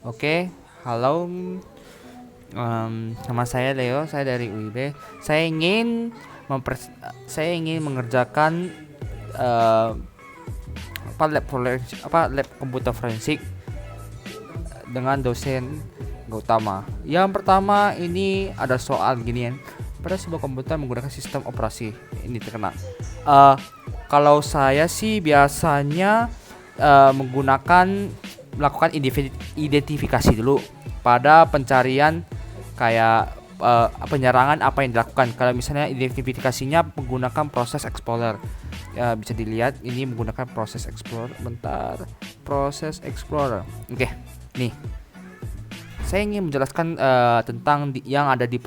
Oke, halo, nama saya Leo, saya dari UIB. Saya ingin saya ingin mengerjakan eh, lab komputer forensik dengan dosen Gautama. Yang pertama ini ada soal ginian. Pada sebuah komputer menggunakan sistem operasi ini terkenal. Eh, Kalau saya sih biasanya melakukan identifikasi dulu pada pencarian kayak penyerangan apa yang dilakukan. Kalau misalnya identifikasinya menggunakan proses explorer, ya bisa dilihat ini menggunakan proses explorer. Bentar, proses explorer. Oke, nih saya ingin menjelaskan tentang yang ada di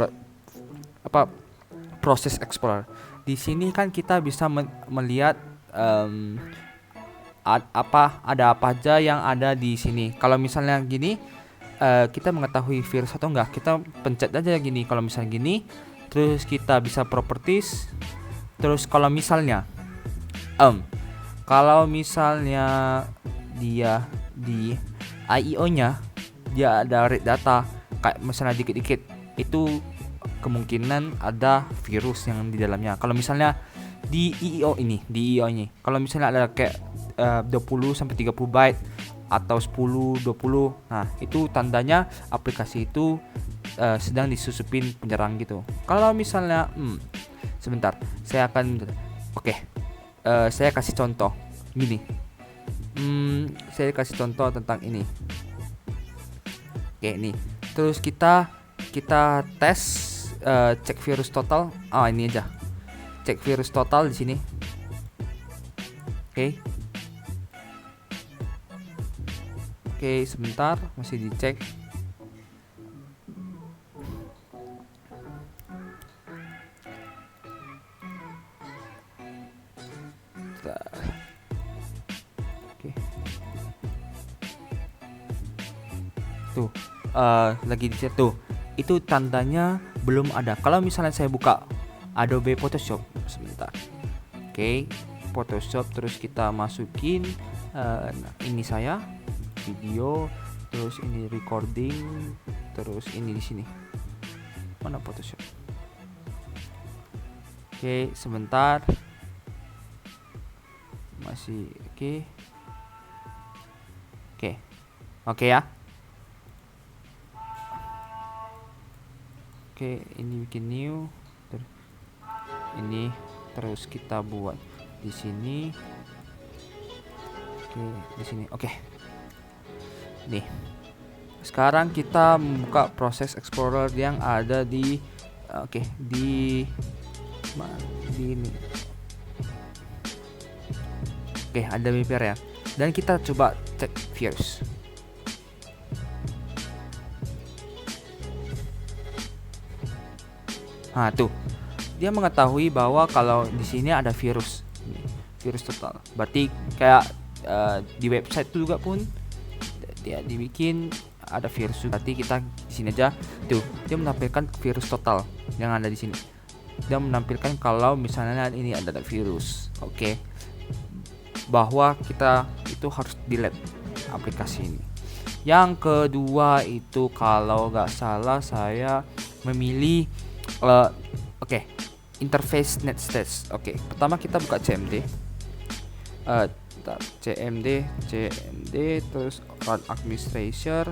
apa proses explorer. Di sini kan kita bisa melihat ada apa aja yang ada di sini. Kalau misalnya gini, kita mengetahui virus atau enggak, kita pencet aja gini. Kalau misalnya gini, terus kita bisa properties. Terus kalau misalnya dia di IEO-nya dia ada read data kayak misalnya dikit-dikit, itu kemungkinan ada virus yang di dalamnya. Kalau misalnya di IEO ini, kalau misalnya ada kayak 20 sampai 30 byte atau 10 20, nah itu tandanya aplikasi itu sedang disusupin penyerang gitu. Kalau misalnya sebentar, oke, saya kasih contoh gini. Saya kasih contoh tentang ini. Oke, nih. Terus kita tes, cek virus total. Ini aja. Cek virus total di sini. Oke. Oke, sebentar, masih dicek. Oke. Tuh, lagi dicek tuh. Itu tandanya belum ada. Kalau misalnya saya buka Adobe Photoshop sebentar. Oke, Photoshop, terus kita masukin ini saya video, terus ini recording, terus ini di sini. Mana Photoshop? Oke, sebentar. Masih oke. Oke. Oke ya. Oke, ini bikin new. Ini terus kita buat di sini. Oke, di sini. Oke. Nih. Sekarang kita membuka proses explorer yang ada di di ini. Oke, ada Viper ya. Dan kita coba cek virus. Nah, tuh. Dia mengetahui bahwa kalau di sini ada virus. Virus total. Berarti kayak di website itu juga pun dia dibikin ada virus. Berarti kita di sini aja. Tuh, dia menampilkan virus total yang ada di sini. Dia menampilkan kalau misalnya ini ada virus. Oke. Bahwa kita itu harus delete aplikasi ini. Yang kedua itu kalau nggak salah saya memilih interface netstats. Oke, pertama kita buka CMD. CMD terus run administrator.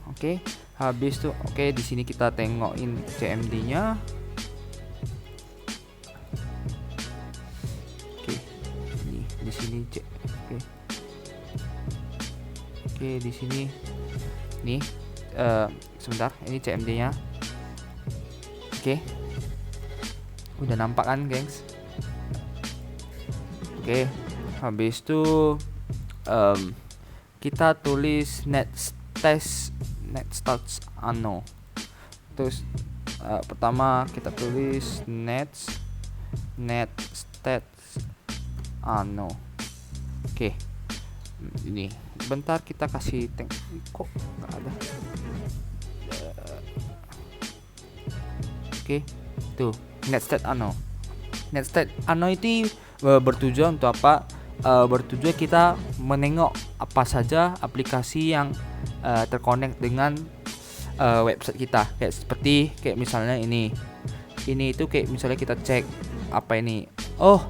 Oke, habis tuh di sini kita tengokin CMD-nya. Di sini di sini nih, sebentar, ini CMD-nya. Udah nampak kan, gengs? Habis itu kita tulis netstats ano. Terus pertama kita tulis netstats ano. Ini bentar, kita kasih kok nggak ada. Tuh netstat ano itu bertujuan untuk apa? bertujuan kita menengok apa saja aplikasi yang terkonek dengan website kita. Kayak misalnya ini itu kayak misalnya kita cek apa ini. Oh,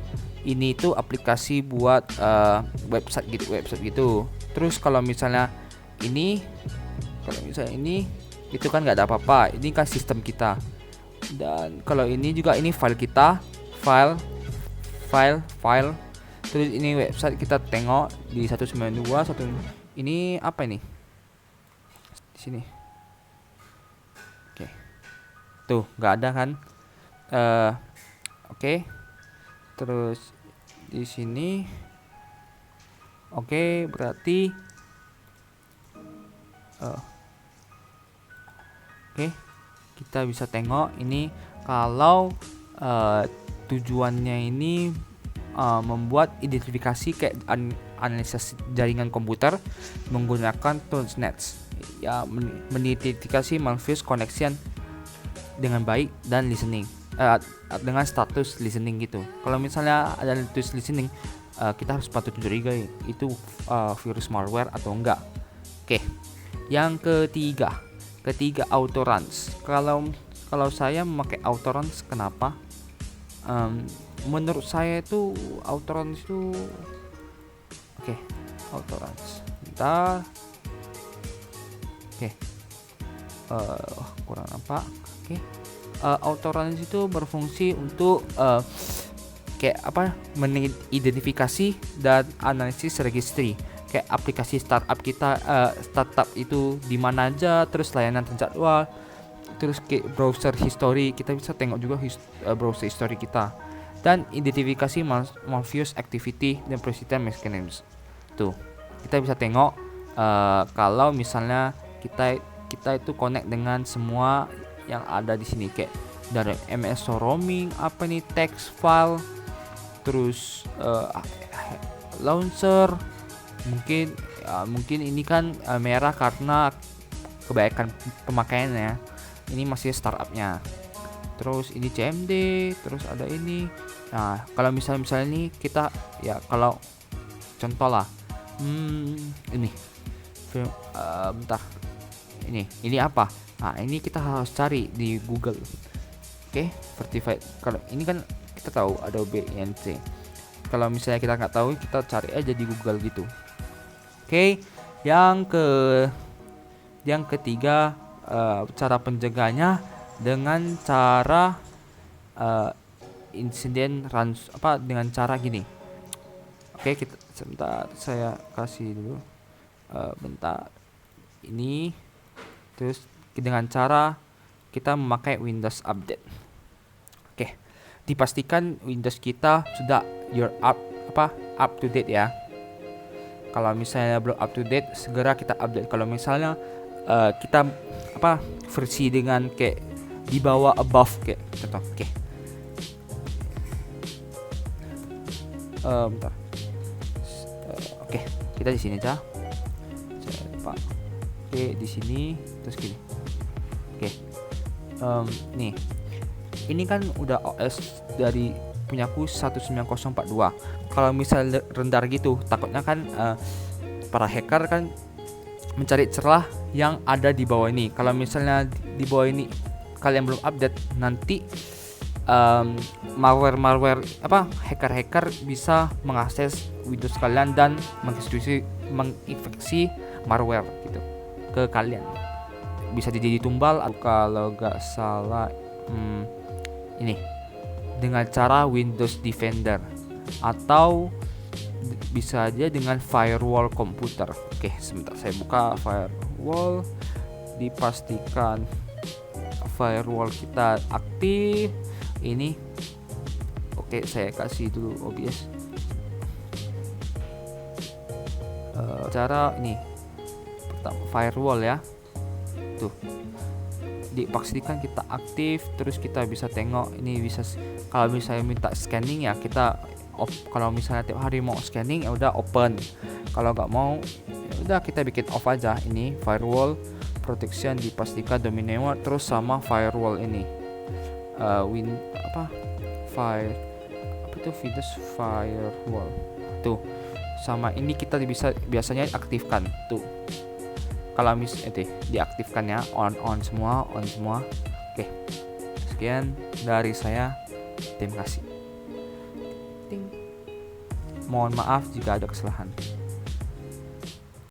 ini itu aplikasi buat website gitu. Terus kalau misalnya ini itu kan nggak ada apa-apa, ini kan sistem kita. Dan kalau ini juga, ini file kita, file. Terus ini website, kita tengok di 192 ini apa ini di sini. Oke, tuh nggak ada kan. Oke. Terus di sini oke, berarti oke, kita bisa tengok ini kalau tujuannya ini membuat identifikasi kayak analisis jaringan komputer menggunakan tools.nets ya, mengidentifikasi malicious connection dengan baik dan listening dengan status listening gitu. Kalau misalnya ada status listening, kita harus patut curiga itu virus malware atau enggak. Oke. Yang ketiga autoruns. Kalau saya memakai autoruns, kenapa? Menurut saya itu autoruns itu autoruns. Bentar. Kurang nampak. Autoruns itu berfungsi untuk kayak apa, mengidentifikasi dan analisis registry kayak aplikasi startup kita, startup itu di mana aja, terus layanan terjadwal, terus kayak browser history, kita bisa tengok juga browser history kita, dan identifikasi malicious activity dan persistent mechanisms. Tuh, kita bisa tengok kalau misalnya kita itu connect dengan semua yang ada di sini, kayak dari MS roaming, apa nih, text file, terus launcher. Mungkin ini kan merah karena kebanyakan pemakaiannya. Ini masih startupnya. Terus ini CMD, terus ada ini. Nah, kalau misalnya ini kita ya, kalau contoh lah, ini bentar, ini apa? Nah, ini kita harus cari di Google. Oke, verified. Kalau ini kan kita tahu Adobe INC. Kalau misalnya kita nggak tahu, kita cari aja di Google gitu. Oke, yang ketiga, cara penjaganya dengan cara insiden dengan cara gini. Oke, kita sebentar, saya kasih dulu. Bentar. Ini terus dengan cara kita memakai Windows Update. Oke, dipastikan Windows kita sudah up to date ya. Kalau misalnya belum up to date, segera kita update. Kalau misalnya kita versi dengan kayak di bawah, above kayak contoh. Bentar. Oke, kita di sini aja. Saya lupa. Oke, di sini terus gini. Oke. Nih. Ini kan udah OS dari punyaku 19042. Kalau misalnya rendah gitu, takutnya kan para hacker kan mencari celah yang ada di bawah ini. Kalau misalnya di bawah ini kalian belum update, nanti hacker bisa mengakses Windows kalian dan menginfeksi malware gitu ke kalian. Bisa jadi tumbal, kalau gak salah ini dengan cara Windows Defender, atau bisa aja dengan firewall komputer. Oke, sebentar saya buka firewall, dipastikan firewall kita aktif. Ini oke, saya kasih dulu OBS. Cara ini pertama firewall ya, tuh dipastikan kita aktif. Terus kita bisa tengok ini, bisa kalau misalnya minta scanning ya kita off. Kalau misalnya tiap hari mau scanning ya udah open, kalau nggak mau ya udah kita bikin off aja. Ini firewall protection, dipastikan domain name terus sama firewall ini Windows firewall tuh. sama ini kita bisa biasanya aktifkan tuh. Kalau diaktifkan ya, on semua. Oke, sekian dari saya, terima kasih. Mohon maaf jika ada kesalahan.